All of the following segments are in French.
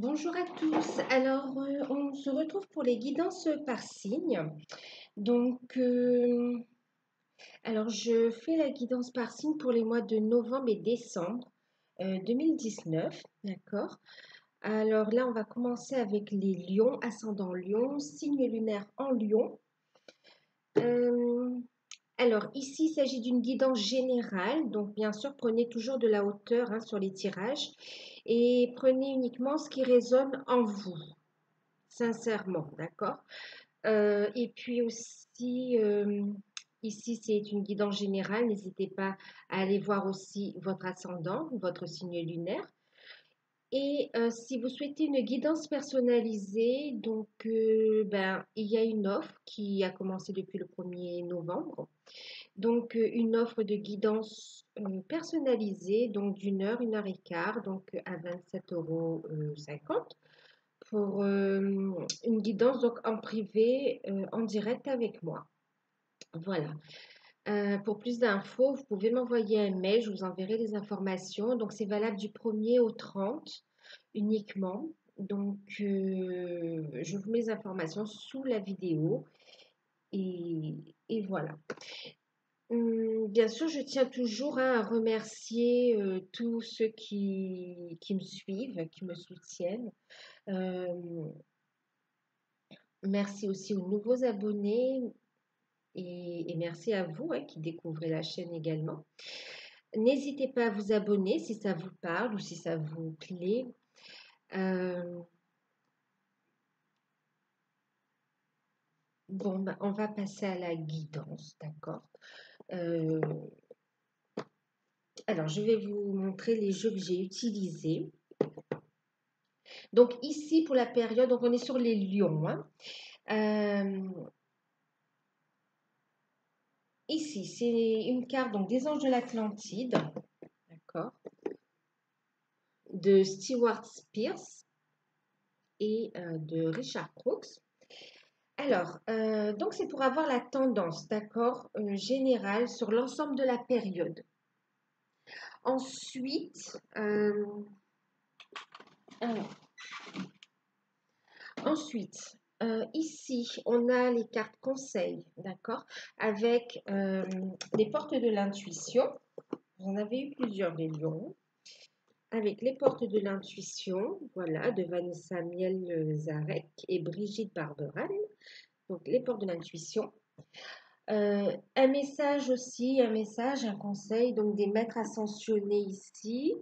Bonjour à tous. Alors, on se retrouve pour les guidances par signe. Donc, je fais la guidance par signe pour les mois de novembre et décembre 2019. D'accord. Alors là, on va commencer avec les lions, ascendant lion, signe lunaire en lion. Euh, alors, ici, il s'agit d'une guidance générale. Donc, bien sûr, prenez toujours de la hauteur sur les tirages et prenez uniquement ce qui résonne en vous. Sincèrement, d'accord. Et puis aussi, ici, c'est une guidance générale. N'hésitez pas à aller voir aussi votre ascendant, votre signe lunaire. Et si vous souhaitez une guidance personnalisée, donc il y a une offre qui a commencé depuis le 1er novembre. Donc une offre de guidance personnalisée, donc d'une heure et quart, donc à 27,50 € pour une guidance donc en privé, en direct avec moi. Voilà. Pour plus d'infos, vous pouvez m'envoyer un mail, je vous enverrai les informations. Donc c'est valable du 1er au 30 uniquement. Donc je vous mets les informations sous la vidéo et voilà. Bien sûr, je tiens toujours à remercier tous ceux qui me suivent, qui me soutiennent. Euh, Merci aussi aux nouveaux abonnés et merci à vous qui découvrez la chaîne également. N'hésitez pas à vous abonner si ça vous parle ou si ça vous plaît. On va passer à la guidance, d'accord. Alors, je vais vous montrer les jeux que j'ai utilisés. Donc, ici, pour la période, donc on est sur les lions. Ici, c'est une carte donc, des Anges de l'Atlantide, d'accord, de Stewart Spears et de Richard Crooks. Alors, donc c'est pour avoir la tendance, d'accord, générale sur l'ensemble de la période. Ensuite, ici, on a les cartes conseils, d'accord, avec les portes de l'intuition. Vous en avez eu plusieurs, les lions. Avec les portes de l'intuition, voilà, de Vanessa Miel-Zarek et Brigitte Barberan. Donc, les portes de l'intuition. Un message aussi, un conseil, donc des maîtres ascensionnés ici,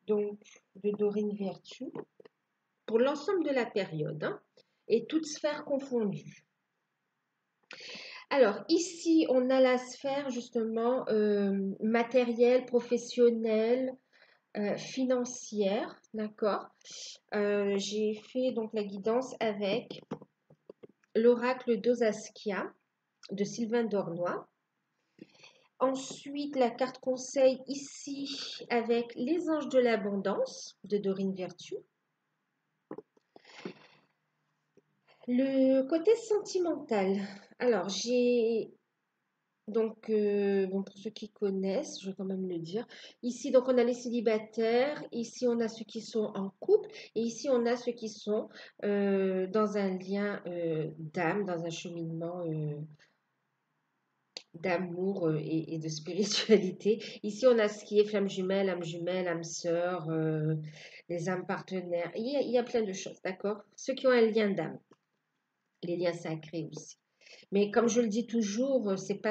donc de Dorine Virtue, pour l'ensemble de la période, et toutes sphères confondues. Alors, ici, on a la sphère justement matérielle, professionnelle, financière, d'accord. J'ai fait donc la guidance avec l'oracle d'Osaskia de Sylvain Dornois. Ensuite, la carte conseil ici avec les anges de l'abondance de Dorine Virtue. Le côté sentimental. Alors, j'ai donc, pour ceux qui connaissent, je vais quand même le dire. Ici, donc, on a les célibataires. Ici, on a ceux qui sont en couple. Et ici, on a ceux qui sont dans un lien d'âme, dans un cheminement d'amour et de spiritualité. Ici, on a ce qui est flamme jumelle, âme sœur, les âmes partenaires. Il y a plein de choses, d'accord? Ceux qui ont un lien d'âme, les liens sacrés aussi. Mais comme je le dis toujours, c'est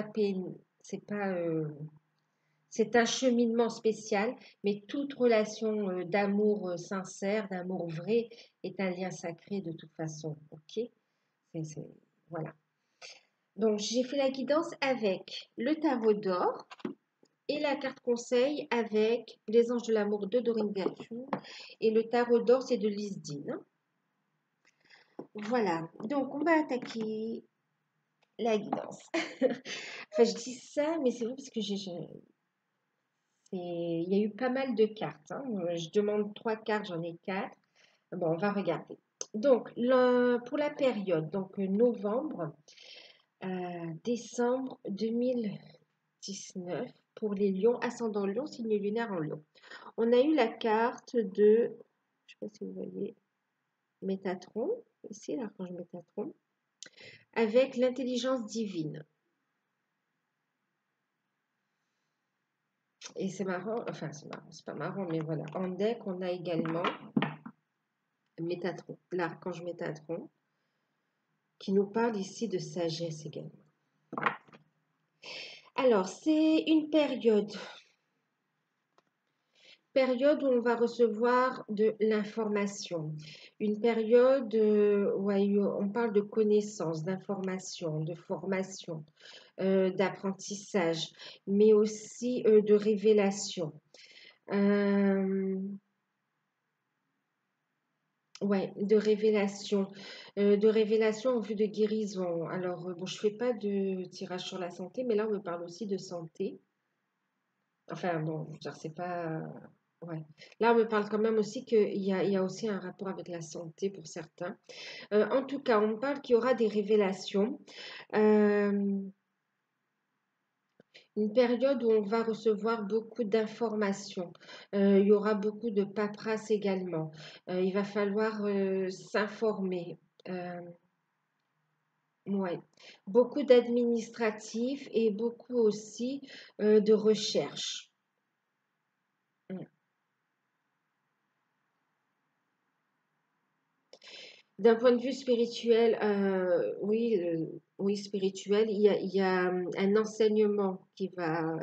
un cheminement spécial, mais toute relation d'amour sincère, d'amour vrai, est un lien sacré de toute façon, ok? Voilà. Donc, j'ai fait la guidance avec le tarot d'or et la carte conseil avec les anges de l'amour de Dorine Virtue. Et le tarot d'or, c'est de Lisdine. Voilà. Donc, on va attaquer la guidance. Enfin, je dis ça, mais c'est vrai parce que il y a eu pas mal de cartes. Je demande 3 cartes, j'en ai 4. Bon, on va regarder. Donc, pour la période, donc novembre, décembre 2019 pour les lions, ascendant lion, signe lunaire en lion. On a eu la carte de, je ne sais pas si vous voyez, Métatron, ici l'archange Métatron, avec l'intelligence divine. Et c'est marrant, enfin c'est marrant, c'est pas marrant, mais voilà. En deck, on a également Métatron, l'archange Métatron, qui nous parle ici de sagesse également. Alors, c'est une période où on va recevoir de l'information. Une période où on parle de connaissances, d'information, de formation, d'apprentissage, mais aussi de révélation. Ouais, de révélation en vue de guérison. Alors, bon, je fais pas de tirage sur la santé, mais là, on me parle aussi de santé. Enfin, bon, je veux dire, c'est pas... Ouais. Là, on me parle quand même aussi qu'il y a aussi un rapport avec la santé pour certains. En tout cas, on me parle qu'il y aura des révélations. Euh, une période où on va recevoir beaucoup d'informations. Il y aura beaucoup de paperasse également. Il va falloir s'informer. Euh, ouais. Beaucoup d'administratifs et beaucoup aussi de recherche. Mm. D'un point de vue spirituel, oui, oui, spirituel, il y a un enseignement qui va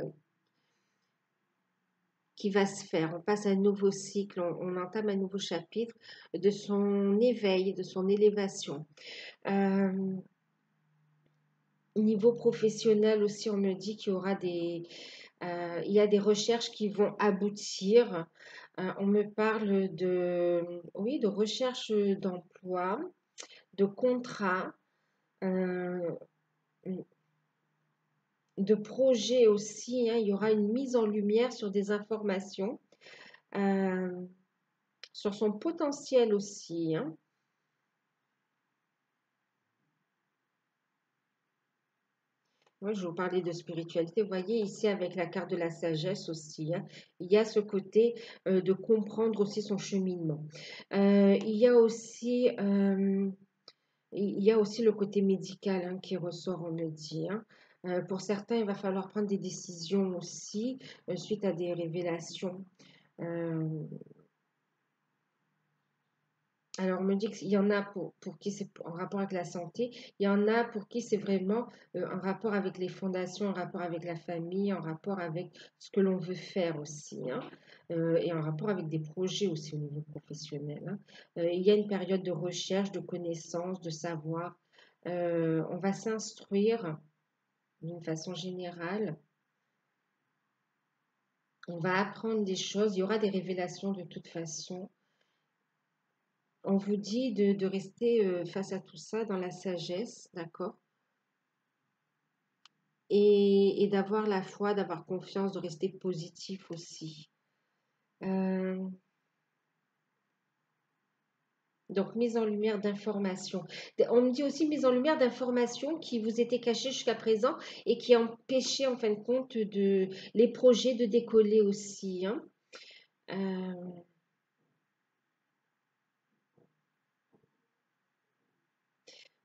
se faire. On passe à un nouveau cycle, on entame un nouveau chapitre de son éveil, de son élévation. Euh, Niveau professionnel aussi, on me dit qu'il y aura il y a des recherches qui vont aboutir. On me parle oui, de recherche d'emploi, de contrat, euh, de projets aussi, hein. Il y aura une mise en lumière sur des informations, euh, sur son potentiel aussi, hein. Moi, je vous parlais de spiritualité. Vous voyez ici avec la carte de la sagesse aussi, hein, il y a ce côté de comprendre aussi son cheminement. Il y a aussi, il y a aussi le côté médical, hein, qui ressort, on me dit, hein. Pour certains, il va falloir prendre des décisions aussi suite à des révélations. Euh, Alors, on me dit qu'il y en a pour qui c'est en rapport avec la santé, il y en a pour qui c'est vraiment en rapport avec les fondations, en rapport avec la famille, en rapport avec ce que l'on veut faire aussi, hein, et en rapport avec des projets aussi au niveau professionnel, hein. Il y a une période de recherche, de connaissance, de savoir. On va s'instruire d'une façon générale, on va apprendre des choses, il y aura des révélations de toute façon. On vous dit de rester face à tout ça dans la sagesse, d'accord? Et d'avoir la foi, d'avoir confiance, de rester positif aussi. Euh, donc, mise en lumière d'informations. On me dit aussi mise en lumière d'informations qui vous étaient cachées jusqu'à présent et qui empêchaient en fin de compte les projets de décoller aussi, hein. Euh,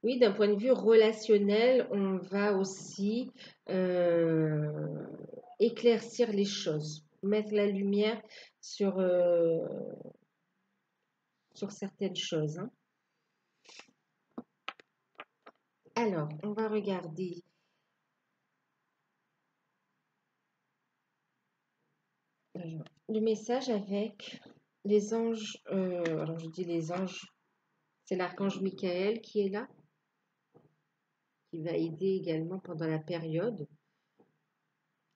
oui, d'un point de vue relationnel, on va aussi euh, éclaircir les choses, mettre la lumière sur, sur certaines choses, hein. Alors, on va regarder le message avec les anges. Alors, je dis les anges, c'est l'archange Michael qui est là, qui va aider également pendant la période,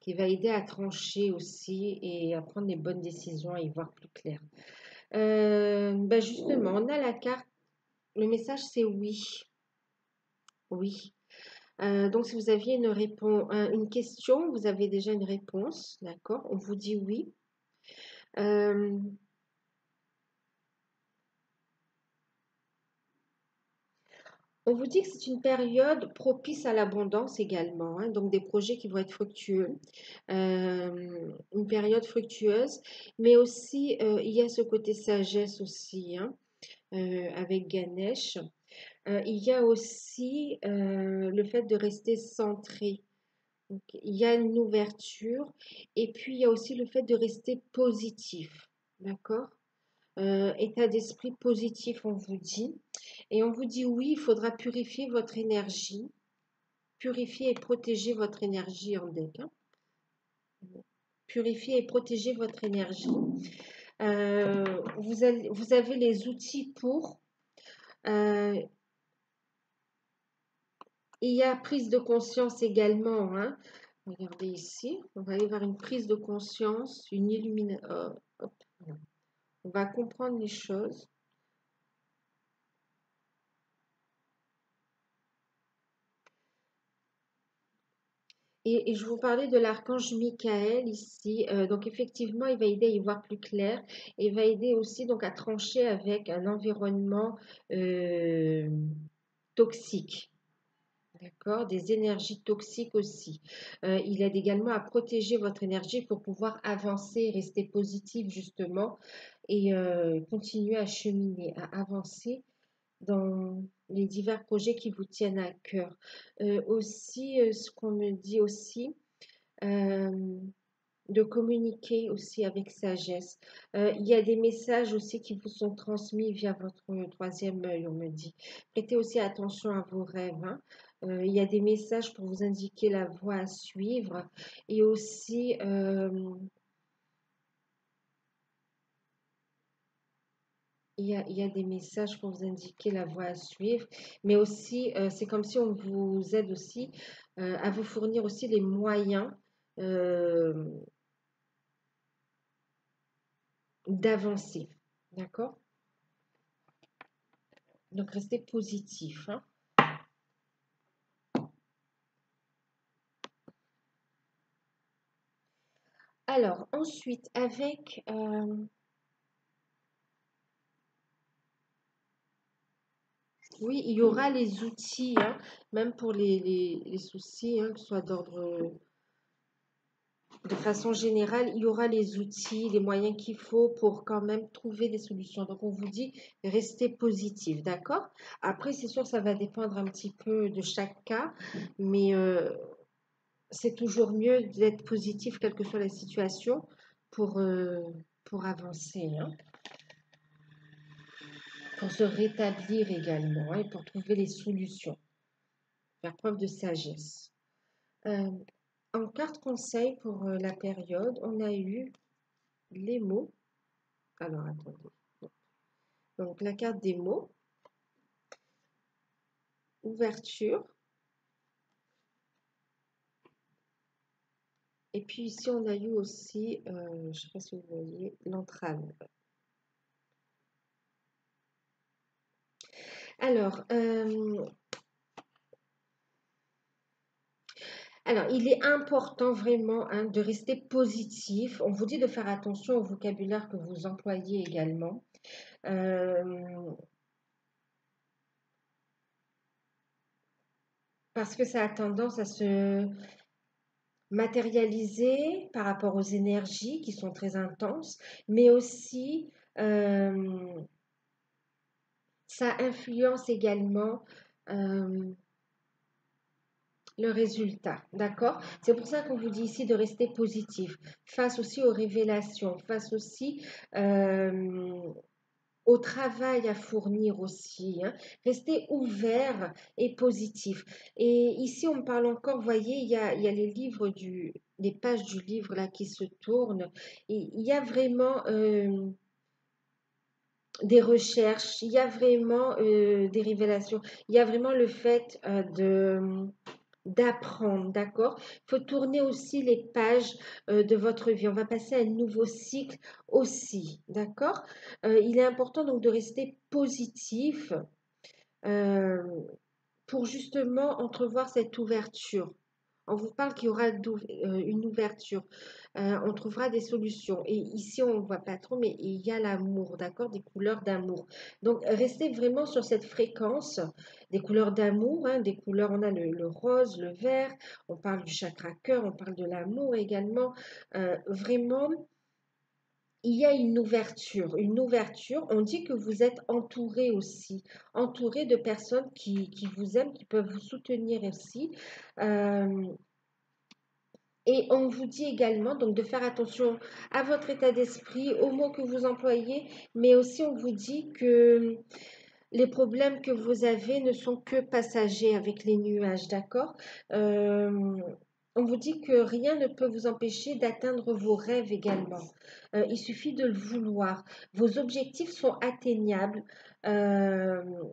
qui va aider à trancher aussi et à prendre les bonnes décisions, à y voir plus clair. Bah justement, on a la carte, le message c'est oui, oui. Donc, si vous aviez une question, vous avez déjà une réponse, d'accord? On vous dit oui. Euh, On vous dit que c'est une période propice à l'abondance également, hein, donc des projets qui vont être fructueux, une période fructueuse, mais aussi il y a ce côté sagesse aussi, hein. avec Ganesh. Il y a aussi le fait de rester centré. Donc, il y a une ouverture et puis il y a aussi le fait de rester positif. D'accord? État d'esprit positif, on vous dit. Et on vous dit oui, il faudra purifier votre énergie. Purifier et protéger votre énergie en deck, hein. Purifier et protéger votre énergie. Vous avez les outils pour. Euh, il y a prise de conscience également, hein. Regardez ici, on va aller vers une prise de conscience, une illumination. On va comprendre les choses. Et je vous parlais de l'archange Michael ici. Donc effectivement, il va aider à y voir plus clair. Et il va aider aussi donc à trancher avec un environnement euh, toxique. D'accord? Des énergies toxiques aussi. Il aide également à protéger votre énergie pour pouvoir avancer, rester positif justement et continuer à cheminer, à avancer dans les divers projets qui vous tiennent à cœur. Aussi, ce qu'on me dit aussi, euh, de communiquer aussi avec sagesse. Il y a des messages aussi qui vous sont transmis via votre troisième œil, on me dit. Prêtez aussi attention à vos rêves, hein. Il y a des messages pour vous indiquer la voie à suivre et aussi il y a des messages pour vous indiquer la voie à suivre, mais aussi c'est comme si on vous aide aussi à vous fournir aussi les moyens euh, d'avancer. D'accord? Donc, restez positif, hein. Alors, ensuite, avec... oui, il y aura les outils, hein, même pour les soucis, hein, que ce soit d'ordre... De façon générale, il y aura les outils, les moyens qu'il faut pour quand même trouver des solutions. Donc, on vous dit, restez positif, d'accord? Après, c'est sûr, ça va dépendre un petit peu de chaque cas, mais c'est toujours mieux d'être positif, quelle que soit la situation, pour, euh, pour avancer, hein. Pour se rétablir également, hein, et pour trouver les solutions, faire preuve de sagesse. Euh, En carte conseil pour la période, on a eu les mots. Alors attendez. Donc la carte des mots, ouverture. Et puis ici on a eu aussi, je ne sais pas si vous voyez, l'entrave. Alors, alors, il est important vraiment, hein, de rester positif. On vous dit de faire attention au vocabulaire que vous employez également. Euh, Parce que ça a tendance à se matérialiser par rapport aux énergies qui sont très intenses, mais aussi ça influence également euh, le résultat, d'accord? C'est pour ça qu'on vous dit ici de rester positif, face aussi aux révélations, face aussi au travail à fournir aussi, hein. Restez ouvert et positif. Et ici, on me parle encore, vous voyez, il y a les livres les pages du livre là qui se tournent. Et il y a vraiment des recherches, il y a vraiment des révélations, il y a vraiment le fait d'apprendre, d'accord? Il faut tourner aussi les pages de votre vie. On va passer à un nouveau cycle aussi, d'accord? Il est important donc de rester positif euh, pour justement entrevoir cette ouverture. On vous parle qu'il y aura une ouverture. On trouvera des solutions. Et ici, on ne voit pas trop, mais il y a l'amour, d'accord? Des couleurs d'amour. Donc, restez vraiment sur cette fréquence des couleurs d'amour, hein, des couleurs, on a le rose, le vert, on parle du chakra cœur, on parle de l'amour également. Vraiment, il y a une ouverture, une ouverture. On dit que vous êtes entouré aussi, entouré de personnes qui vous aiment, qui peuvent vous soutenir aussi. Euh, et on vous dit également donc de faire attention à votre état d'esprit, aux mots que vous employez, mais aussi on vous dit que les problèmes que vous avez ne sont que passagers avec les nuages, d'accord? Euh, on vous dit que rien ne peut vous empêcher d'atteindre vos rêves également. Il suffit de le vouloir. Vos objectifs sont atteignables. euh,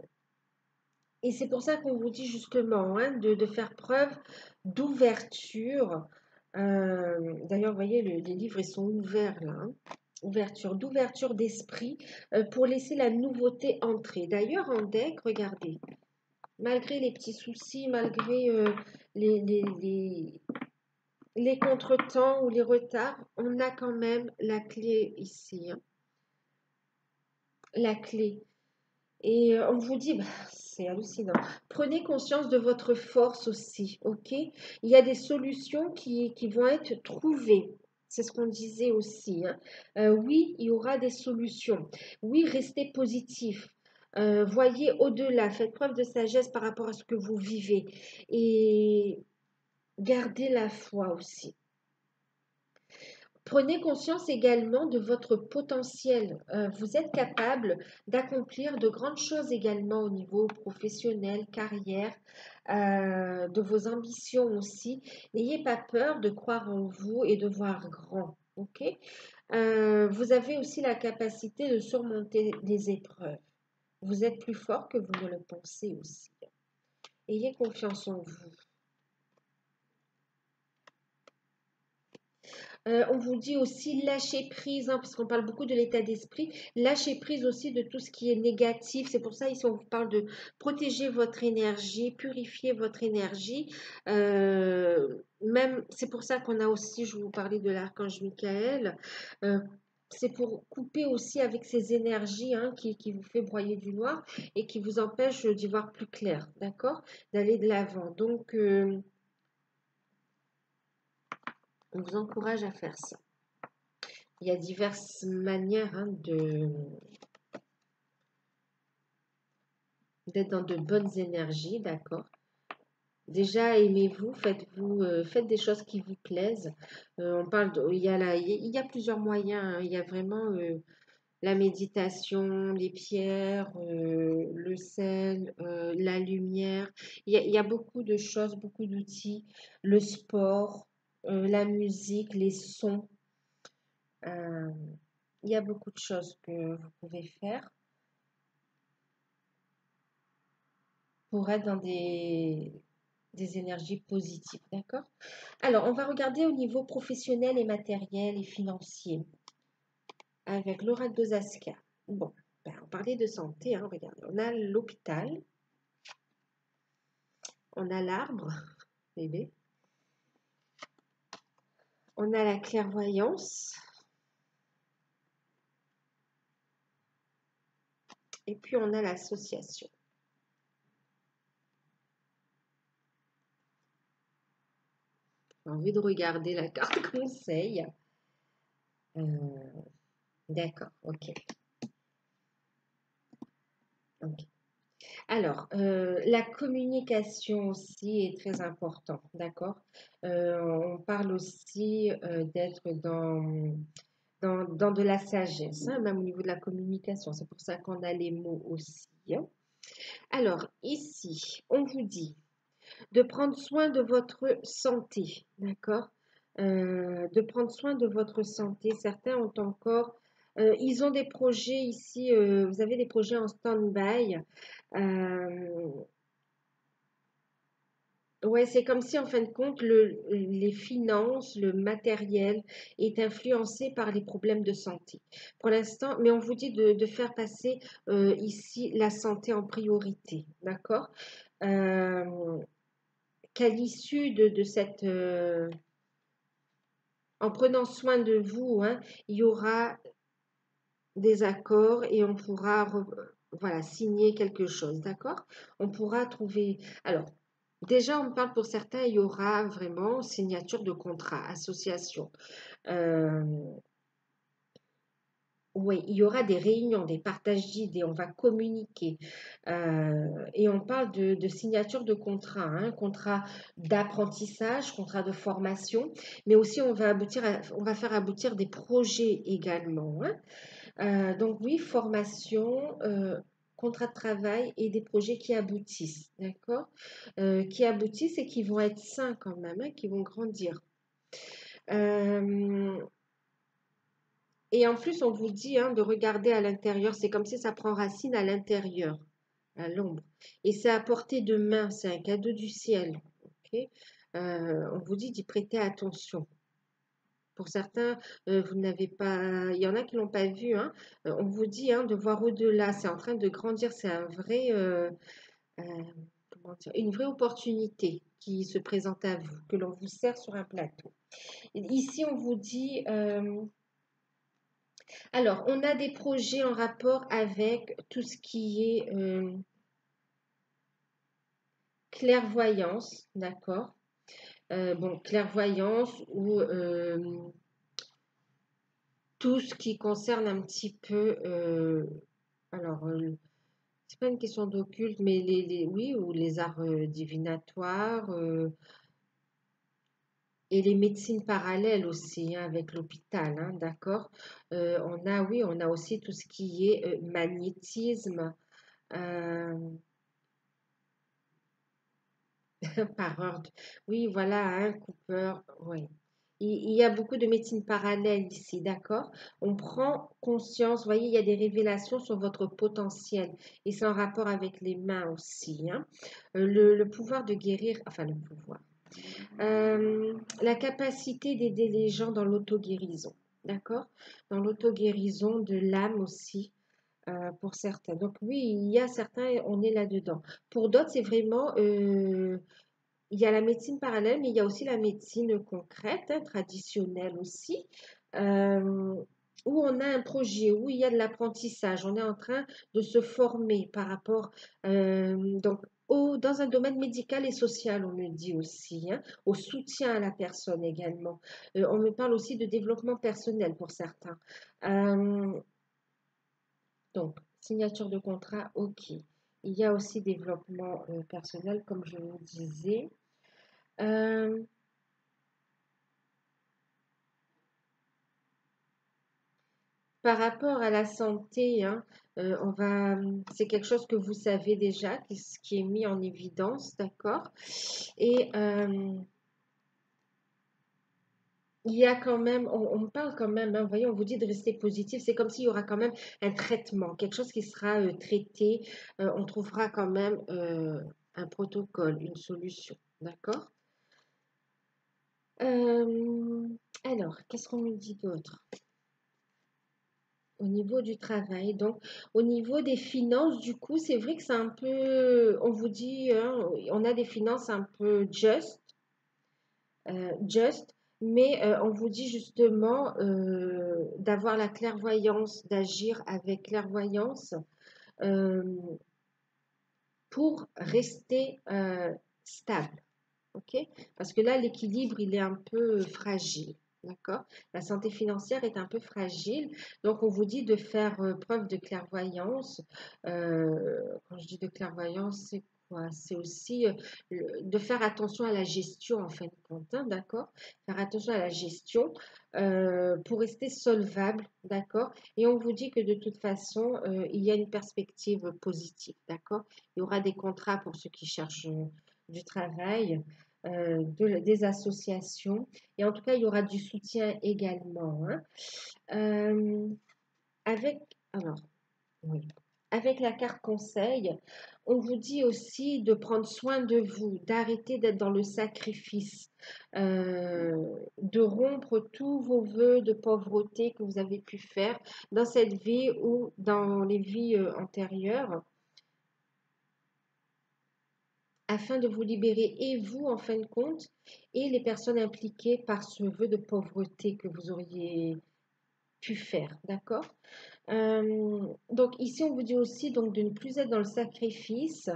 et c'est pour ça qu'on vous dit justement hein, de faire preuve d'ouverture. D'ailleurs, vous voyez, les livres, ils sont ouverts là. Hein. D'ouverture d'esprit pour laisser la nouveauté entrer. D'ailleurs, en deck, regardez, malgré les petits soucis, malgré les, les, les, les contretemps ou les retards, on a quand même la clé ici. Hein. La clé. Et on vous dit, bah, c'est hallucinant. Prenez conscience de votre force aussi, ok? Il y a des solutions qui vont être trouvées. C'est ce qu'on disait aussi. Hein. Oui, il y aura des solutions. Oui, restez positif. Voyez au-delà. Faites preuve de sagesse par rapport à ce que vous vivez. Et gardez la foi aussi. Prenez conscience également de votre potentiel. Vous êtes capable d'accomplir de grandes choses également au niveau professionnel, carrière, de vos ambitions aussi. N'ayez pas peur de croire en vous et de voir grand. Ok? Vous avez aussi la capacité de surmonter les épreuves. Vous êtes plus fort que vous ne le pensez aussi. Ayez confiance en vous. On vous dit aussi lâcher prise, hein, parce qu'on parle beaucoup de l'état d'esprit. Lâcher prise aussi de tout ce qui est négatif. C'est pour ça ici on vous parle de protéger votre énergie, purifier votre énergie. Même c'est pour ça qu'on a aussi, je vous parlais de l'archange Michael. euh, c'est pour couper aussi avec ces énergies hein, qui vous fait broyer du noir et qui vous empêche d'y voir plus clair, d'accord? D'aller de l'avant. Donc, on vous encourage à faire ça. Il y a diverses manières hein, d'être dans de bonnes énergies, d'accord? Déjà, aimez-vous, faites des choses qui vous plaisent. On parle il y a plusieurs moyens. Hein. Il y a vraiment la méditation, les pierres, le sel, la lumière. Il y a beaucoup de choses, beaucoup d'outils. Le sport, la musique, les sons. Euh, il y a beaucoup de choses que vous pouvez faire pour être dans des énergies positives, d'accord? Alors, on va regarder au niveau professionnel et matériel et financier avec l'oracle de Zaskia. Bon, ben, on parlait de santé, hein, regardez, on a l'hôpital, on a l'arbre, bébé, on a la clairvoyance, et puis on a l'association. J'ai envie de regarder la carte conseil. D'accord, ok. Ok. Alors, la communication aussi est très importante, d'accord? On parle aussi d'être dans de la sagesse, hein, même au niveau de la communication. C'est pour ça qu'on a les mots aussi. Hein. Alors, ici, on vous dit de prendre soin de votre santé, d'accord? De prendre soin de votre santé. Certains ont encore, ils ont des projets ici, vous avez des projets en stand-by. Euh, ouais, c'est comme si en fin de compte, les finances, le matériel est influencé par les problèmes de santé. Pour l'instant, mais on vous dit de faire passer ici la santé en priorité, d'accord? Euh, qu'à l'issue de cette, en prenant soin de vous, hein, il y aura des accords et on pourra voilà, signer quelque chose, d'accord? On pourra trouver. Alors, déjà, on parle pour certains, il y aura vraiment signature de contrat, association. Euh, Oui, il y aura des réunions, des partages d'idées, on va communiquer. Et on parle de signature de contrat, hein, contrat d'apprentissage, contrat de formation, mais aussi on va faire aboutir des projets également, hein. Donc oui, formation, contrat de travail et des projets qui aboutissent, d'accord? Qui aboutissent et qui vont être sains quand même, hein, qui vont grandir. Euh, et en plus, on vous dit hein, de regarder à l'intérieur. C'est comme si ça prend racine à l'intérieur, à l'ombre. Et c'est à portée de main. C'est un cadeau du ciel. Ok. On vous dit d'y prêter attention. Pour certains, vous n'avez pas. Il y en a qui l'ont pas vu. Hein. On vous dit hein, de voir au-delà. C'est en train de grandir. C'est un vrai, euh, comment dire, une vraie opportunité qui se présente à vous, que l'on vous sert sur un plateau. Ici, on vous dit. Alors, on a des projets en rapport avec tout ce qui est clairvoyance, d'accord? Bon, clairvoyance ou tout ce qui concerne un petit peu, alors, c'est pas une question d'occulte, mais oui, ou les arts divinatoires et les médecines parallèles aussi, hein, avec l'hôpital, hein, d'accord? Oui, on a aussi tout ce qui est magnétisme. euh, Par ordre. Oui, voilà, un Cooper, oui. Il y a beaucoup de médecine parallèle ici, d'accord? On prend conscience, vous voyez, il y a des révélations sur votre potentiel et c'est en rapport avec les mains aussi, hein. Le pouvoir de guérir, enfin le pouvoir, la capacité d'aider les gens dans l'auto-guérison, d'accord? Dans l'auto-guérison de l'âme aussi, pour certains. Donc oui, il y a certains, on est là-dedans. Pour d'autres, c'est vraiment il y a la médecine parallèle, mais il y a aussi la médecine concrète, hein, traditionnelle aussi, euh, où on a un projet, où il y a de l'apprentissage. On est en train de se former par rapport, donc, dans un domaine médical et social, on me dit aussi, hein, au soutien à la personne également. On me parle aussi de développement personnel pour certains. Euh, donc, signature de contrat, ok. Il y a aussi développement personnel, comme je vous disais. Euh, Par rapport à la santé, hein, c'est quelque chose que vous savez déjà, qui est mis en évidence, d'accord? Et il y a quand même, on parle quand même, hein, vous voyez, on vous dit de rester positif, c'est comme s'il y aura quand même un traitement, quelque chose qui sera traité, on trouvera quand même un protocole, une solution, d'accord? Euh, alors, qu'est-ce qu'on nous dit d'autre? Au niveau du travail, donc au niveau des finances, du coup, c'est vrai que c'est un peu, on vous dit, hein, on a des finances un peu just, mais on vous dit justement d'avoir la clairvoyance, d'agir avec clairvoyance euh, pour rester stable. OK? Parce que là, l'équilibre, il est un peu fragile. D'accord? La santé financière est un peu fragile. Donc, on vous dit de faire preuve de clairvoyance. Quand je dis de clairvoyance, c'est quoi? C'est aussi de faire attention à la gestion, en fin de compte. Hein, d'accord? Faire attention à la gestion pour rester solvable. D'accord? Et on vous dit que de toute façon, il y a une perspective positive. D'accord? Il y aura des contrats pour ceux qui cherchent du travail des associations. Et en tout cas, il y aura du soutien également, hein. Euh, avec, alors, oui. Avec la carte conseil, on vous dit aussi de prendre soin de vous, d'arrêter d'être dans le sacrifice, de rompre tous vos vœux de pauvreté que vous avez pu faire dans cette vie ou dans les vies antérieures, afin de vous libérer et vous en fin de compte et les personnes impliquées par ce vœu de pauvreté que vous auriez pu faire, d'accord? Donc ici on vous dit aussi donc de ne plus être dans le sacrifice,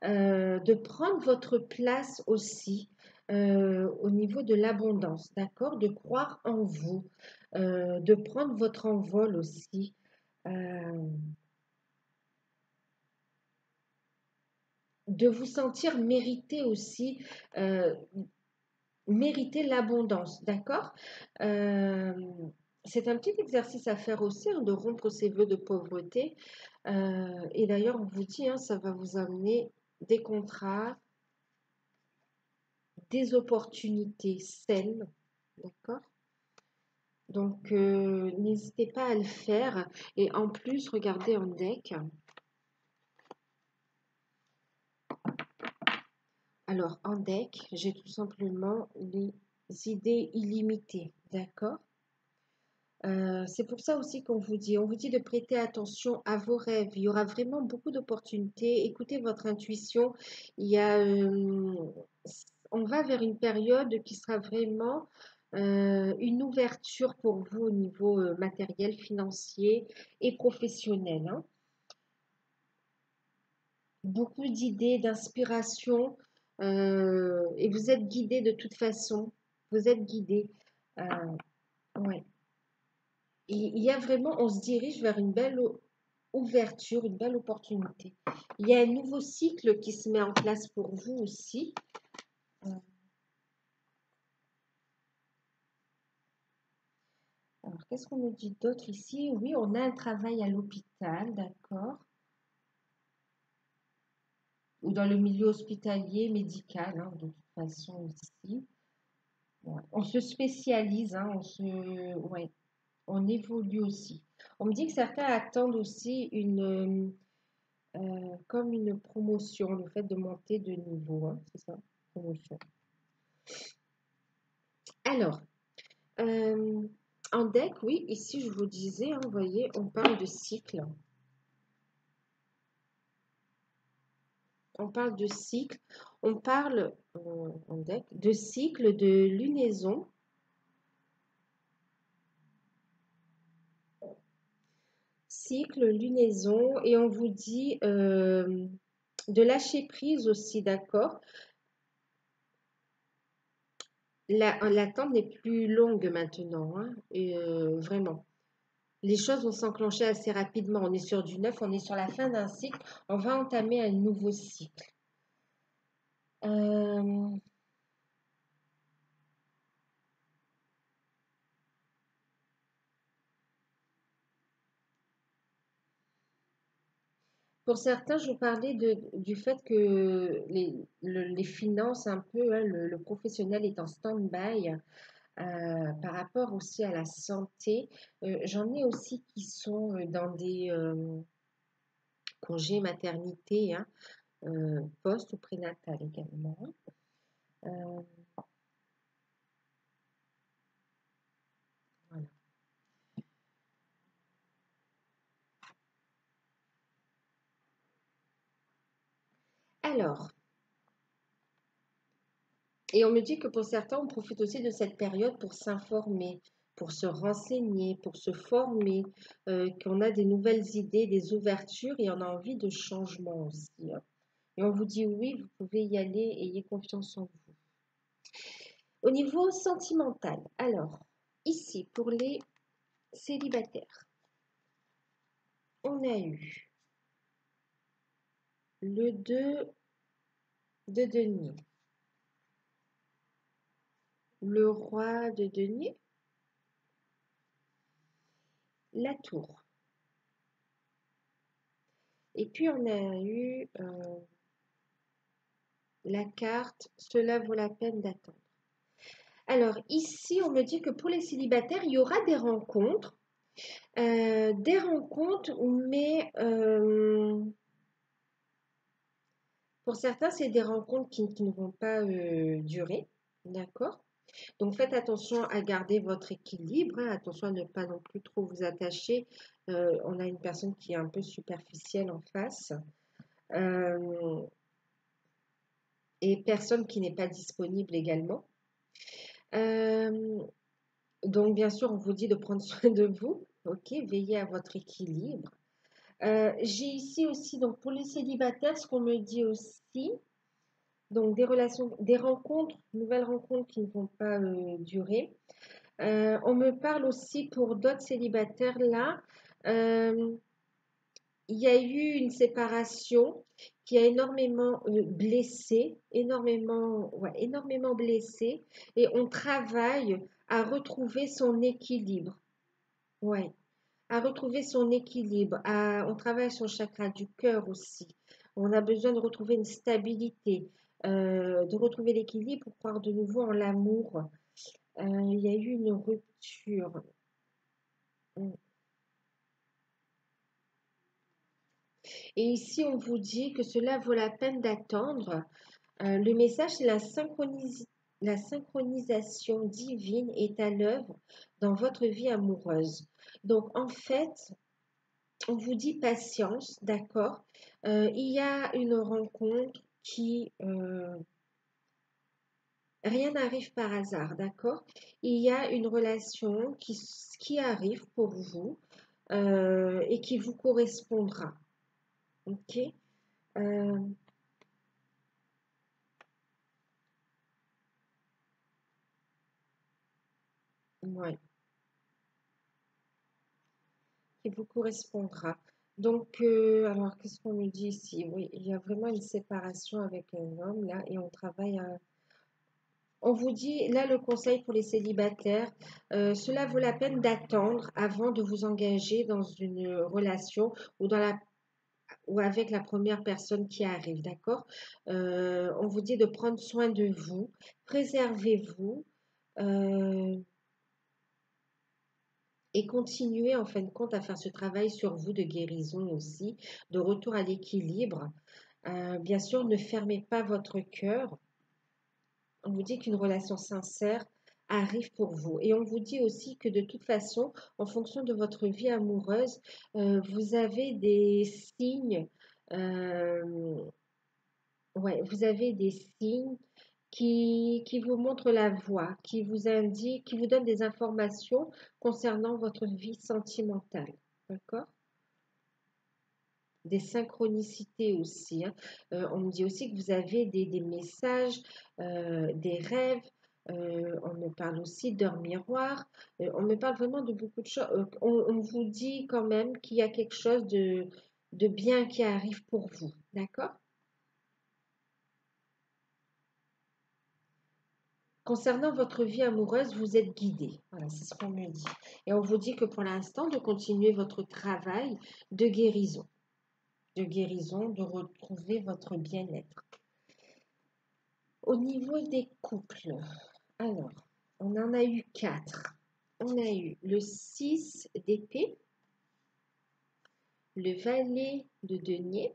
de prendre votre place aussi au niveau de l'abondance, d'accord? De croire en vous, de prendre votre envol aussi. euh, de vous sentir mériter aussi, euh, mériter l'abondance, d'accord? Euh, c'est un petit exercice à faire aussi, hein, de rompre ses vœux de pauvreté. Et d'ailleurs, on vous dit, hein, ça va vous amener des contrats, des opportunités saines, d'accord? Donc, n'hésitez pas à le faire. Et en plus, regardez en deck. Alors, en deck, j'ai tout simplement les idées illimitées, d'accord? C'est pour ça aussi on vous dit de prêter attention à vos rêves. Il y aura vraiment beaucoup d'opportunités. Écoutez votre intuition. Il y a, on va vers une période qui sera vraiment une ouverture pour vous au niveau matériel, financier et professionnel, hein. Beaucoup d'idées, d'inspiration, et vous êtes guidé de toute façon. Vous êtes guidé. Euh, ouais. Il y a vraiment, on se dirige vers une belle ouverture, une belle opportunité. Il y a un nouveau cycle qui se met en place pour vous aussi. Euh, Alors, qu'est-ce qu'on nous dit d'autre ici? Oui, on a un travail à l'hôpital, d'accord. Ou dans le milieu hospitalier, médical, hein, de toute façon aussi. Ouais. On se spécialise, hein, ouais, on évolue aussi. On me dit que certains attendent aussi comme une promotion, le fait de monter de niveau, hein, c'est ça, promotion. Alors, euh, en deck, oui, ici je vous disais, hein, vous voyez, on parle de cycle. On parle de cycle, on parle en deck de cycle, de lunaison, cycle, lunaison, et on vous dit de lâcher prise aussi, d'accord? L'attente n'est plus longue maintenant, hein, et, vraiment. Les choses vont s'enclencher assez rapidement. On est sur du neuf, on est sur la fin d'un cycle. On va entamer un nouveau cycle. Euh, pour certains, je vous parlais du fait que les finances, un peu, hein, le professionnel est en stand-by par rapport aussi à la santé. J'en ai aussi qui sont dans des congés maternité, hein, post ou prénatal également. Euh, voilà. Alors, et on me dit que pour certains, on profite aussi de cette période pour s'informer, pour se renseigner, pour se former, qu'on a des nouvelles idées, des ouvertures et on a envie de changement aussi, hein. Et on vous dit oui, vous pouvez y aller, ayez confiance en vous. Au niveau sentimental, alors, ici, pour les célibataires, on a eu le 2 de denier, le roi de denier, la tour. Et puis on a eu la carte, cela vaut la peine d'attendre. Alors ici, on me dit que pour les célibataires, il y aura des rencontres, mais pour certains, c'est des rencontres qui ne vont pas durer, d'accord? Donc faites attention à garder votre équilibre, hein, attention à ne pas non plus trop vous attacher. On a une personne qui est un peu superficielle en face. Euh, et personne qui n'est pas disponible également. Euh, donc, bien sûr, on vous dit de prendre soin de vous. Ok, veillez à votre équilibre. J'ai ici aussi, donc pour les célibataires, ce qu'on me dit aussi, donc des relations, des rencontres, nouvelles rencontres qui ne vont pas durer. On me parle aussi pour d'autres célibataires là, Euh, il y a eu une séparation qui a énormément blessé, énormément, ouais, énormément blessé, et on travaille à retrouver son équilibre. Ouais, à retrouver son équilibre. On travaille sur le chakra du cœur aussi. On a besoin de retrouver une stabilité, de retrouver l'équilibre pour croire de nouveau en l'amour. Il y a eu une rupture. Mm. Et ici, on vous dit que cela vaut la peine d'attendre. Le message, c'est la synchronisation divine est à l'œuvre dans votre vie amoureuse. Donc, en fait, on vous dit patience, d'accord? Il y a une rencontre rien n'arrive par hasard, d'accord? Il y a une relation qui arrive pour vous et qui vous correspondra, ok? Euh, ouais, qui vous correspondra. Donc, alors, qu'est-ce qu'on nous dit ici? Oui, il y a vraiment une séparation avec un homme là et on travaille à. On vous dit, là, le conseil pour les célibataires, cela vaut la peine d'attendre avant de vous engager dans une relation ou, ou avec la première personne qui arrive, d'accord? On vous dit de prendre soin de vous, préservez-vous euh, et continuez en fin de compte à faire ce travail sur vous de guérison aussi, de retour à l'équilibre. Bien sûr, ne fermez pas votre cœur. On vous dit qu'une relation sincère arrive pour vous. Et on vous dit aussi que de toute façon, en fonction de votre vie amoureuse, vous avez des signes, euh, ouais, vous avez des signes qui vous montrent la voie, qui vous indiquent, qui vous donnent des informations concernant votre vie sentimentale. D'accord? Des synchronicités aussi, hein. On me dit aussi que vous avez des messages, des rêves. On me parle aussi d'heures miroirs. On me parle vraiment de beaucoup de choses. On vous dit quand même qu'il y a quelque chose de bien qui arrive pour vous. D'accord? Concernant votre vie amoureuse, vous êtes guidé. Voilà, c'est ce qu'on me dit. Et on vous dit que pour l'instant, de continuer votre travail de guérison, de retrouver votre bien-être. Au niveau des couples, alors, on en a eu quatre. On a eu le 6 d'épée, le valet de denier,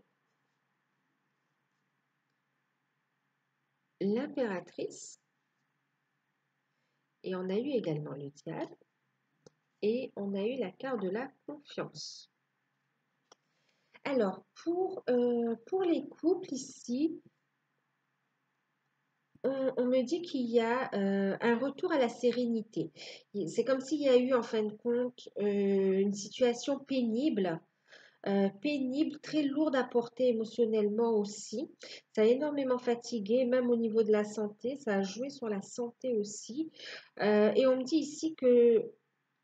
l'impératrice, et on a eu également le diable, et on a eu la carte de la confiance. Alors, pour les couples ici, on me dit qu'il y a un retour à la sérénité. C'est comme s'il y a eu en fin de compte une situation pénible, très lourde à porter émotionnellement aussi. Ça a énormément fatigué, même au niveau de la santé, ça a joué sur la santé aussi. Et on me dit ici que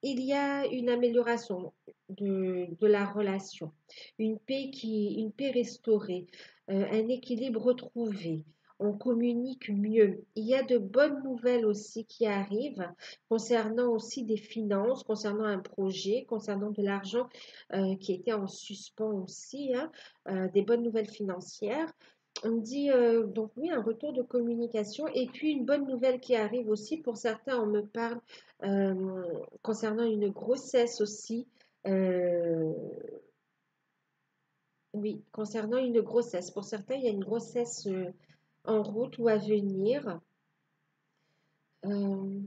il y a une amélioration de la relation, une paix restaurée, un équilibre retrouvé. On communique mieux. Il y a de bonnes nouvelles aussi qui arrivent concernant aussi des finances, concernant un projet, concernant de l'argent qui était en suspens aussi, hein, des bonnes nouvelles financières. On me dit donc oui, un retour de communication et puis une bonne nouvelle qui arrive aussi. Pour certains, on me parle concernant une grossesse aussi. euh, oui, concernant une grossesse. Pour certains, il y a une grossesse en route ou à venir. Euh,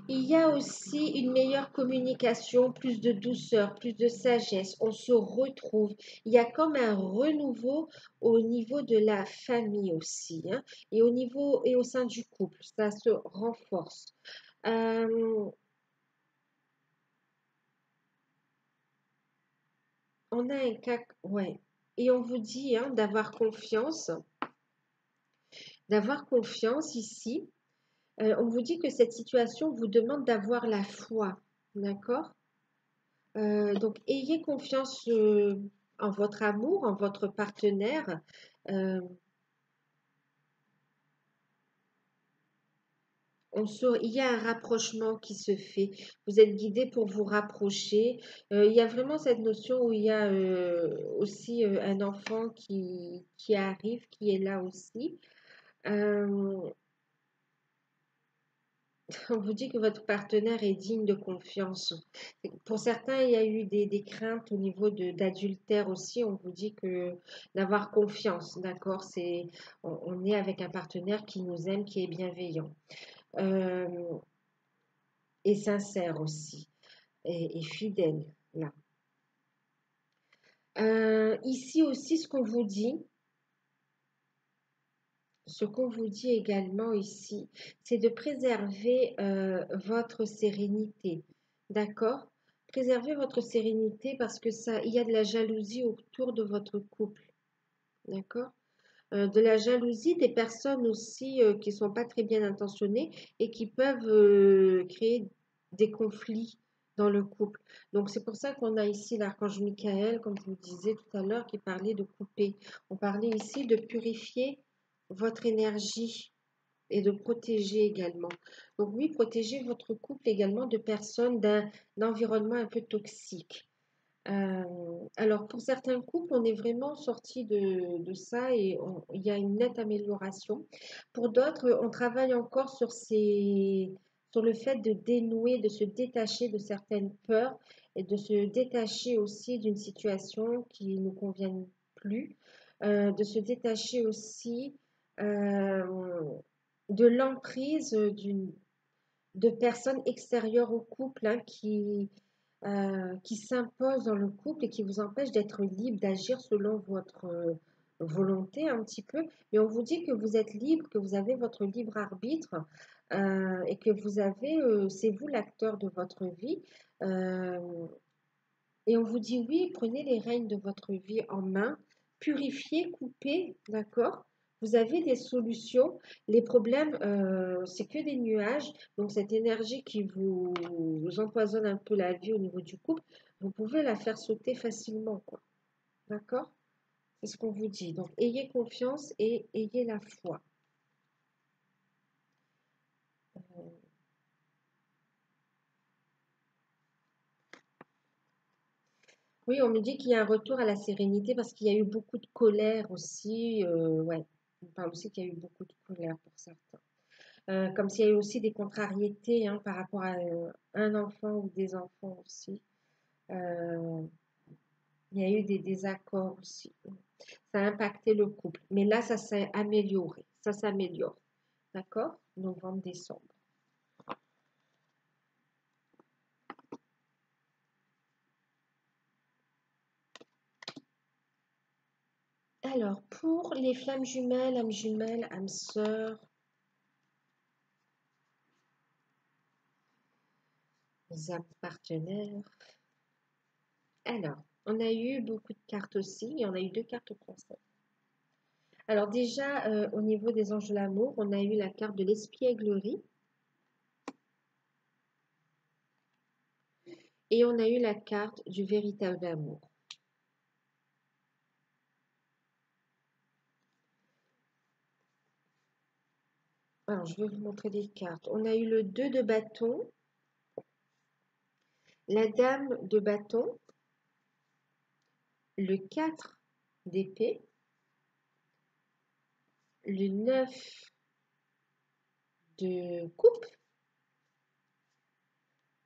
Il y a aussi une meilleure communication, plus de douceur, plus de sagesse. On se retrouve. Il y a comme un renouveau au niveau de la famille aussi, hein, et au niveau et au sein du couple. Ça se renforce. Euh, on a un cas, ouais. Et on vous dit d'avoir confiance ici. On vous dit que cette situation vous demande d'avoir la foi, d'accord? Donc, ayez confiance en votre amour, en votre partenaire. Euh, il y a un rapprochement qui se fait. Vous êtes guidé pour vous rapprocher. Il y a vraiment cette notion où il y a aussi un enfant qui arrive, qui est là aussi. Euh, on vous dit que votre partenaire est digne de confiance. Pour certains, il y a eu des craintes au niveau d'adultère aussi. On vous dit que d'avoir confiance, d'accord? On est avec un partenaire qui nous aime, qui est bienveillant. Euh, et sincère aussi. Et fidèle, là. Ici aussi, ce qu'on vous dit également ici, c'est de préserver votre sérénité. D'accord? Préservez votre sérénité parce que ça, il y a de la jalousie autour de votre couple. D'accord? De la jalousie des personnes aussi qui ne sont pas très bien intentionnées et qui peuvent créer des conflits dans le couple. Donc c'est pour ça qu'on a ici l'archange Michael, comme je vous disais tout à l'heure, qui parlait de couper. On parlait ici de purifier votre énergie et de protéger également. Donc oui, protégez votre couple également de personnes d'un environnement un peu toxique. Alors, pour certains couples, on est vraiment sorti de ça et il y a une nette amélioration. Pour d'autres, on travaille encore sur le fait de dénouer, de se détacher de certaines peurs et de se détacher aussi d'une situation qui ne nous convient plus, de se détacher aussi euh, de l'emprise de personnes extérieures au couple hein, qui s'imposent dans le couple et qui vous empêchent d'être libre, d'agir selon votre volonté un petit peu. Mais on vous dit que vous êtes libre, que vous avez votre libre arbitre et que c'est vous l'acteur de votre vie. Euh, et on vous dit oui, prenez les rênes de votre vie en main, purifiez, coupez, d'accord? Vous avez des solutions. Les problèmes, c'est que des nuages. Donc cette énergie qui vous empoisonne un peu la vie au niveau du couple, vous pouvez la faire sauter facilement, quoi. D'accord? C'est ce qu'on vous dit. Donc ayez confiance et ayez la foi. Oui, on me dit qu'il y a un retour à la sérénité parce qu'il y a eu beaucoup de colère aussi. Ouais, on parle aussi qu'il y a eu beaucoup de colère pour certains. Comme s'il y a eu aussi des contrariétés hein, par rapport à un enfant ou des enfants aussi. Euh, il y a eu des désaccords aussi. Ça a impacté le couple. Mais là, ça s'est amélioré. Ça s'améliore. D'accord? Novembre, décembre. Alors, pour les flammes jumelles, âmes sœurs, les âmes partenaires. Alors, on a eu beaucoup de cartes aussi. Et on a eu deux cartes françaises. Alors déjà, au niveau des anges de l'amour, on a eu la carte de l'espièglerie. Et on a eu la carte du véritable amour. Alors, je vais vous montrer des cartes. On a eu le 2 de bâton, la dame de bâton, le 4 d'épée, le 9 de coupe,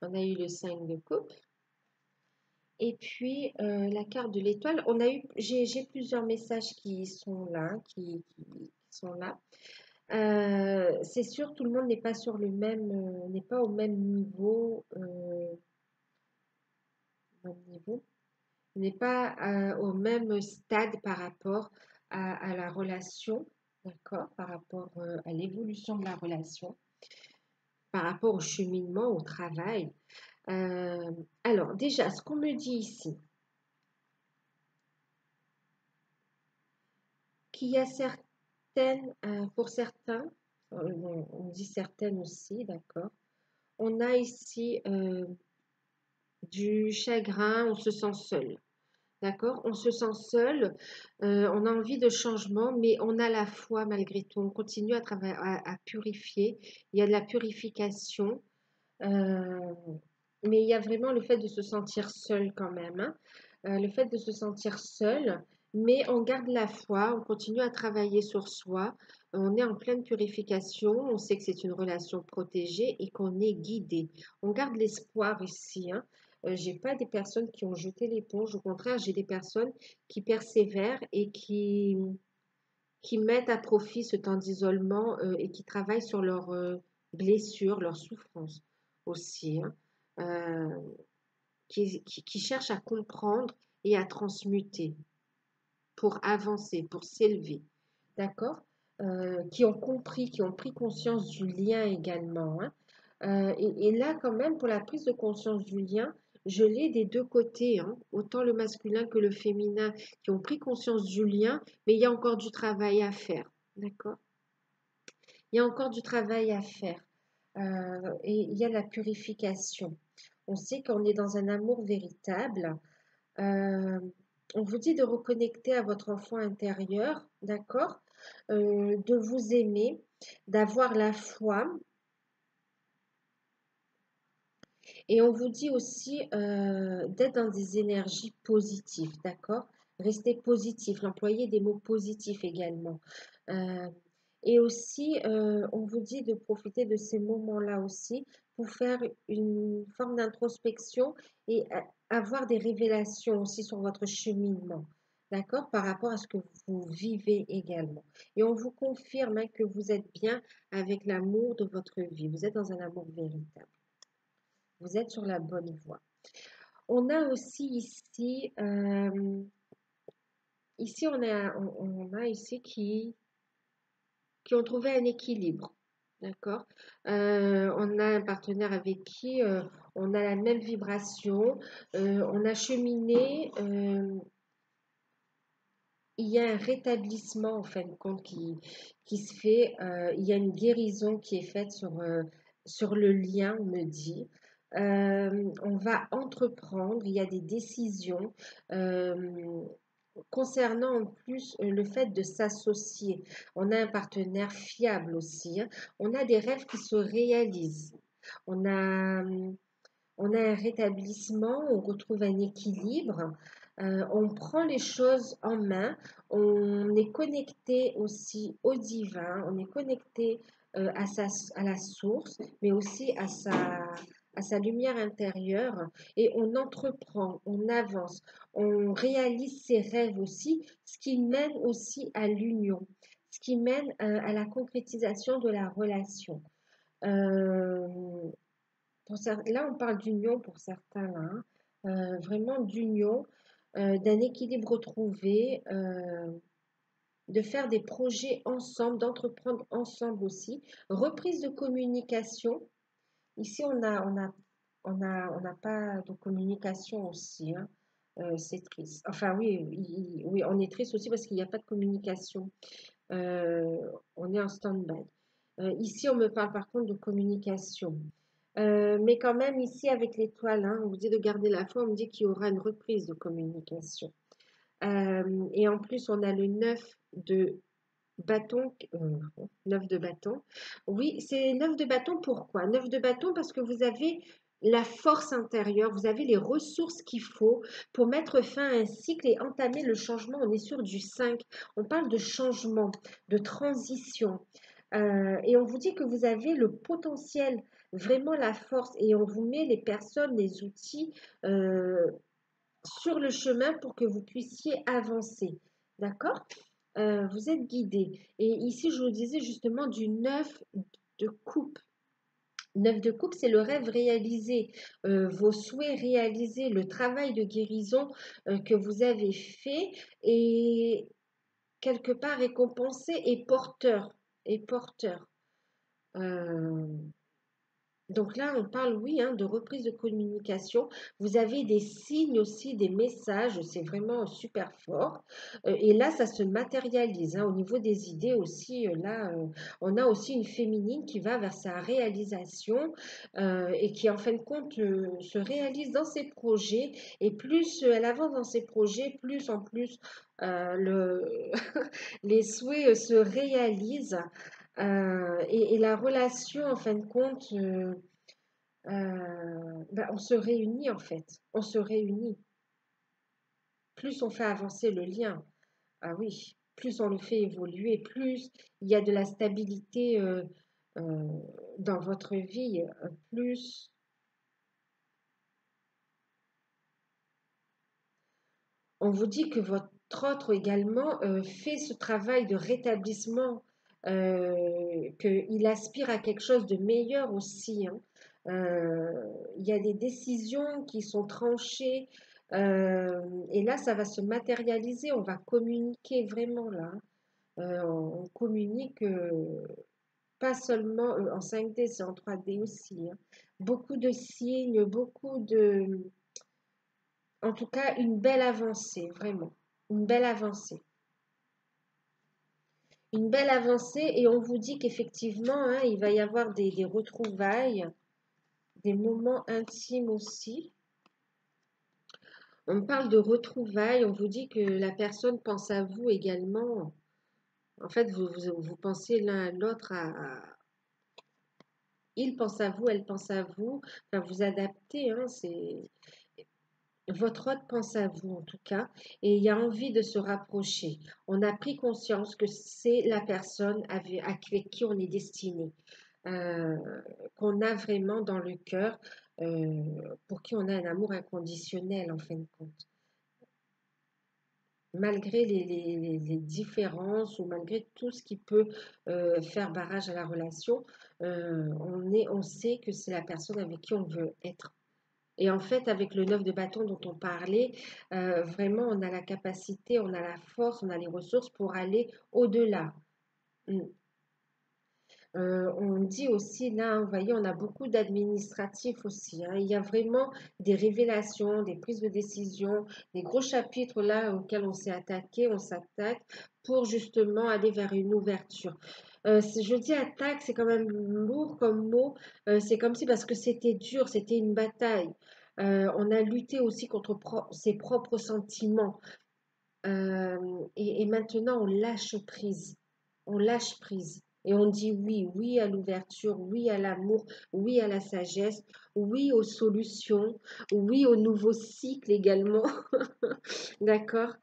on a eu le 5 de coupe, et puis la carte de l'étoile. J'ai plusieurs messages qui sont là, qui sont là. C'est sûr, tout le monde n'est pas sur le même, n'est pas au même niveau, n'est pas au même stade par rapport à la relation, d'accord, par rapport à l'évolution de la relation, par rapport au cheminement, au travail. Euh, alors, déjà, ce qu'on me dit ici, qu'il y a pour certains, Bon, on dit certaines aussi, d'accord. On a ici du chagrin, on se sent seul. D'accord? On se sent seul, on a envie de changement, mais on a la foi malgré tout. On continue à travailler, à purifier. Il y a de la purification, euh, mais il y a vraiment le fait de se sentir seul quand même, hein. Le fait de se sentir seul, mais on garde la foi, on continue à travailler sur soi. On est en pleine purification, on sait que c'est une relation protégée et qu'on est guidé. On garde l'espoir ici, hein. J'ai pas des personnes qui ont jeté l'éponge, au contraire, j'ai des personnes qui persévèrent et qui mettent à profit ce temps d'isolement et qui travaillent sur leurs blessures, leurs souffrances aussi, hein. Euh, qui cherchent à comprendre et à transmuter pour avancer, pour s'élever. D'accord? Qui ont compris, qui ont pris conscience du lien également, hein. Et là, quand même, pour la prise de conscience du lien, je l'ai des deux côtés, hein, autant le masculin que le féminin, qui ont pris conscience du lien, mais il y a encore du travail à faire. D'accord? Il y a encore du travail à faire. Et il y a la purification. On sait qu'on est dans un amour véritable. Euh, on vous dit de reconnecter à votre enfant intérieur, d'accord? De vous aimer, d'avoir la foi. Et on vous dit aussi d'être dans des énergies positives, d'accord? Restez positif, employez des mots positifs également. Euh, et aussi, on vous dit de profiter de ces moments-là aussi pour faire une forme d'introspection et avoir des révélations aussi sur votre cheminement, d'accord? Par rapport à ce que vous vivez également. Et on vous confirme hein, que vous êtes bien avec l'amour de votre vie. Vous êtes dans un amour véritable. Vous êtes sur la bonne voie. On a aussi ici, ici on a ici qui ont trouvé un équilibre. D'accord? On a un partenaire avec qui on a la même vibration, on a cheminé, il y a un rétablissement en fin de compte qui se fait, il y a une guérison qui est faite sur le lien, on me dit. On va entreprendre, il y a des décisions concernant en plus le fait de s'associer. On a un partenaire fiable aussi, hein. On a des rêves qui se réalisent. On a, on a un rétablissement, on retrouve un équilibre, on prend les choses en main, on est connecté aussi au divin, on est connecté à la source, mais aussi à sa lumière intérieure et on entreprend, on avance, on réalise ses rêves aussi, ce qui mène aussi à l'union, ce qui mène à la concrétisation de la relation. Euh, là, on parle d'union pour certains, là, hein. Vraiment d'union, d'un équilibre retrouvé, de faire des projets ensemble, d'entreprendre ensemble aussi. Reprise de communication. Ici, on n'a pas de communication aussi, hein. C'est triste. Enfin, oui, oui, on est triste aussi parce qu'il n'y a pas de communication. Euh, on est en stand-by. Ici, on me parle par contre de communication. Mais quand même, ici, avec l'étoile, hein, on vous dit de garder la foi, on me dit qu'il y aura une reprise de communication. Et en plus, on a le 9 de bâton. 9 de bâton. Oui, c'est 9 de bâton, pourquoi? 9 de bâton parce que vous avez la force intérieure, vous avez les ressources qu'il faut pour mettre fin à un cycle et entamer le changement. On est sur du 5. On parle de changement, de transition. Et on vous dit que vous avez le potentiel, vraiment la force, et on vous met les personnes, les outils sur le chemin pour que vous puissiez avancer. D'accord? Vous êtes guidé. Et ici, je vous disais justement du 9 de coupe. 9 de coupe, c'est le rêve réalisé, vos souhaits réalisés, le travail de guérison que vous avez fait et quelque part récompensé et porteur. Et porteur. Euh, Donc là, on parle, oui, hein, de reprise de communication. Vous avez des signes aussi, des messages, c'est vraiment super fort. Et là, ça se matérialise, hein, au niveau des idées aussi. Là, on a aussi une féminine qui va vers sa réalisation et qui, en fin de compte, se réalise dans ses projets. Et plus elle avance dans ses projets, plus en plus les souhaits se réalisent. Et la relation, en fin de compte, bah, on se réunit en fait. On se réunit. Plus on fait avancer le lien, ah oui, plus on le fait évoluer, plus il y a de la stabilité euh, dans votre vie, plus on vous dit que votre autre également fait ce travail de rétablissement, qu'il aspire à quelque chose de meilleur aussi, hein. Il y a des décisions qui sont tranchées et là, ça va se matérialiser. On va communiquer vraiment là, hein. On communique pas seulement en 5D, c'est en 3D aussi, hein. Beaucoup de signes, beaucoup de, en tout cas, une belle avancée, vraiment. Une belle avancée. Une belle avancée et on vous dit qu'effectivement, hein, il va y avoir des retrouvailles, des moments intimes aussi. On parle de retrouvailles, on vous dit que la personne pense à vous également. En fait, vous pensez l'un à l'autre il pense à vous, elle pense à vous. Enfin, vous adaptez, hein, c'est votre hôte pense à vous en tout cas, et il y a envie de se rapprocher. On a pris conscience que c'est la personne avec qui on est destiné, euh, qu'on a vraiment dans le cœur, pour qui on a un amour inconditionnel en fin de compte. Malgré les différences ou malgré tout ce qui peut faire barrage à la relation, on sait que c'est la personne avec qui on veut être. Et en fait, avec le 9 de bâton dont on parlait, vraiment, on a la capacité, on a la force, on a les ressources pour aller au-delà. Mm. On dit aussi, là, vous voyez, on a beaucoup d'administratifs aussi, hein. Il y a vraiment des révélations, des prises de décision, des gros chapitres là auxquels on s'est attaqué, on s'attaque pour justement aller vers une ouverture. Je dis attaque, c'est quand même lourd comme mot. C'est comme si parce que c'était dur, c'était une bataille. On a lutté aussi contre ses propres sentiments. Et maintenant, on lâche prise. On lâche prise. Et on dit oui, oui à l'ouverture, oui à l'amour, oui à la sagesse, oui aux solutions, oui au nouveau cycle également. D'accord?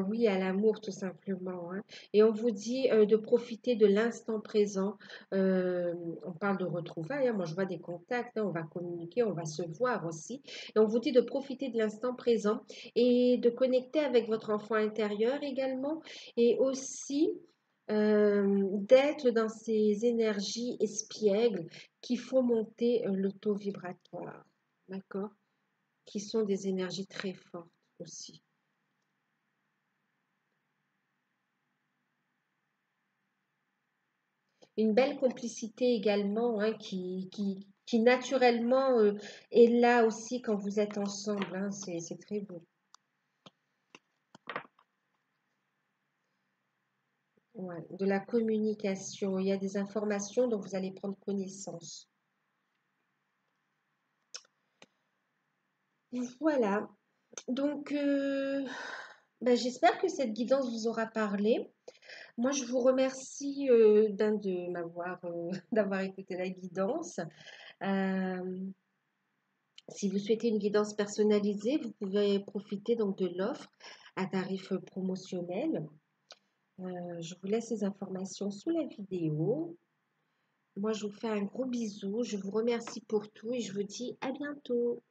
Oui à l'amour tout simplement, hein. Et on vous dit de profiter de l'instant présent. Euh, on parle de retrouvailles, hein. Moi, je vois des contacts, hein. On va communiquer, on va se voir aussi. Et on vous dit de profiter de l'instant présent et de connecter avec votre enfant intérieur également. Et aussi d'être dans ces énergies espiègles qui font monter le taux vibratoire. D'accord? Qui sont des énergies très fortes aussi. Une belle complicité également, hein, qui naturellement est là aussi quand vous êtes ensemble, hein, c'est très beau. Ouais, de la communication, il y a des informations dont vous allez prendre connaissance. Voilà, donc ben, j'espère que cette guidance vous aura parlé. Moi, je vous remercie de m'avoir d'avoir écouté la guidance. Euh, Si vous souhaitez une guidance personnalisée, vous pouvez profiter donc de l'offre à tarif promotionnel. Je vous laisse les informations sous la vidéo. Moi, je vous fais un gros bisou. Je vous remercie pour tout et je vous dis à bientôt.